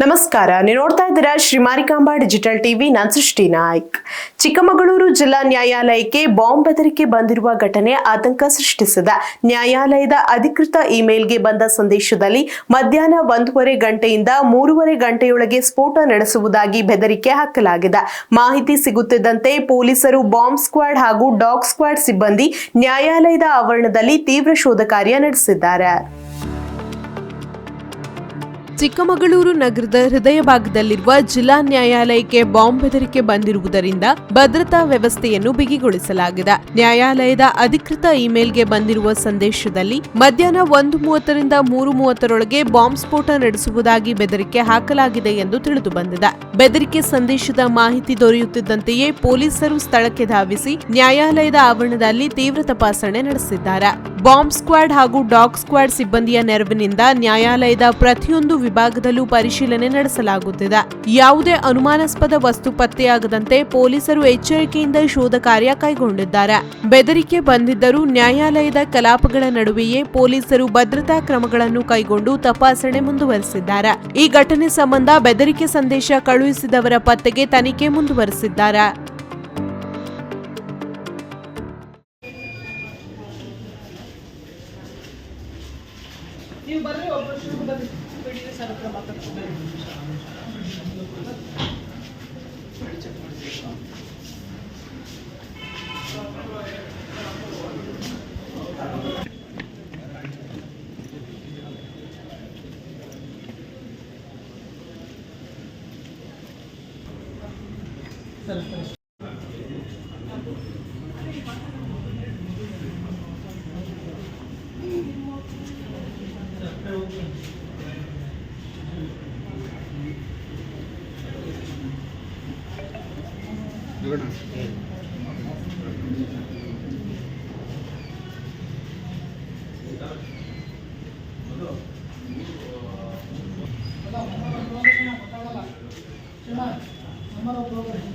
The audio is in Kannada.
ನಮಸ್ಕಾರ, ನೀವು ನೋಡ್ತಾ ಇದ್ದೀರಾ ಶ್ರೀ ಮಾರಿಕಾಂಬಾ ಡಿಜಿಟಲ್ ಟಿವಿ. ನಾನು ಸೃಷ್ಟಿ ನಾಯ್ಕ್. ಚಿಕ್ಕಮಗಳೂರು ಜಿಲ್ಲಾ ನ್ಯಾಯಾಲಯಕ್ಕೆ ಬಾಂಬ್ ಬೆದರಿಕೆ ಬಂದಿರುವ ಘಟನೆ ಆತಂಕ ಸೃಷ್ಟಿಸಿದೆ. ನ್ಯಾಯಾಲಯದ ಅಧಿಕೃತ ಇಮೇಲ್ಗೆ ಬಂದ ಸಂದೇಶದಲ್ಲಿ ಮಧ್ಯಾಹ್ನ 1:30 ಗಂಟೆಯಿಂದ 3:30 ಗಂಟೆಯೊಳಗೆ ಸ್ಫೋಟ ನಡೆಸುವುದಾಗಿ ಬೆದರಿಕೆ ಹಾಕಲಾಗಿದೆ. ಮಾಹಿತಿ ಸಿಗುತ್ತಿದ್ದಂತೆ ಪೊಲೀಸರು ಬಾಂಬ್ ಸ್ಕ್ವಾಡ್ ಹಾಗೂ ಡಾಗ್ ಸ್ಕ್ವಾಡ್ ಸಿಬ್ಬಂದಿ ನ್ಯಾಯಾಲಯದ ಆವರಣದಲ್ಲಿ ತೀವ್ರ ಶೋಧ ಕಾರ್ಯ ನಡೆಸಿದ್ದಾರೆ. ಚಿಕ್ಕಮಗಳೂರು ನಗರದ ಹೃದಯ ಭಾಗದಲ್ಲಿರುವ ಜಿಲ್ಲಾ ನ್ಯಾಯಾಲಯಕ್ಕೆ ಬಾಂಬ್ ಬೆದರಿಕೆ ಬಂದಿರುವುದರಿಂದ ಭದ್ರತಾ ವ್ಯವಸ್ಥೆಯನ್ನು ಬಿಗಿಗೊಳಿಸಲಾಗಿದೆ. ನ್ಯಾಯಾಲಯದ ಅಧಿಕೃತ ಇಮೇಲ್ಗೆ ಬಂದಿರುವ ಸಂದೇಶದಲ್ಲಿ ಮಧ್ಯಾಹ್ನ 1:30 ರಿಂದ 3:30 ಬಾಂಬ್ ಸ್ಫೋಟ ನಡೆಸುವುದಾಗಿ ಬೆದರಿಕೆ ಹಾಕಲಾಗಿದೆ ಎಂದು ತಿಳಿದು ಬಂದಿದೆ. ಬೆದರಿಕೆ ಸಂದೇಶದ ಮಾಹಿತಿ ದೊರೆಯುತ್ತಿದ್ದಂತೆಯೇ ಪೊಲೀಸರು ಸ್ಥಳಕ್ಕೆ ಧಾವಿಸಿ ನ್ಯಾಯಾಲಯದ ಆವರಣದಲ್ಲಿ ತೀವ್ರ ತಪಾಸಣೆ ನಡೆಸಿದ್ದಾರೆ. ಬಾಂಬ್ ಸ್ಕ್ವಾಡ್ ಹಾಗೂ ಡಾಗ್ ಸ್ಕ್ವಾಡ್ ಸಿಬ್ಬಂದಿಯ ನೆರವಿನಿಂದ ನ್ಯಾಯಾಲಯದ ಪ್ರತಿಯೊಂದು ವಿಭಾಗದಲ್ಲೂ ಪರಿಶೀಲನೆ ನಡೆಸಲಾಗುತ್ತಿದೆ. ಯಾವುದೇ ಅನುಮಾನಾಸ್ಪದ ವಸ್ತು ಪತ್ತೆಯಾಗದಂತೆ ಪೊಲೀಸರು ಎಚ್ಚರಿಕೆಯಿಂದ ಶೋಧ ಕಾರ್ಯ ಕೈಗೊಂಡಿದ್ದಾರೆ. ಬೆದರಿಕೆ ಬಂದಿದ್ದರೂ ನ್ಯಾಯಾಲಯದ ಕಲಾಪಗಳ ನಡುವೆಯೇ ಪೊಲೀಸರು ಭದ್ರತಾ ಕ್ರಮಗಳನ್ನು ಕೈಗೊಂಡು ತಪಾಸಣೆ ಮುಂದುವರೆಸಿದ್ದಾರೆ. ಈ ಘಟನೆ ಸಂಬಂಧ ಬೆದರಿಕೆ ಸಂದೇಶ ಕಳುಹಿಸಿದವರ ಪತ್ತೆಗೆ ತನಿಖೆ ಮುಂದುವರೆಸಿದ್ದಾರೆ. ನೀವು ಬರ್ರಿ, ಒಬ್ಬರು ಬರ್ರಿ, ಬಿಡಿ ಸರ್ ಹತ್ರ ಮಾತಾಡ್ಕೊಂಡು ಸರ್ नंबर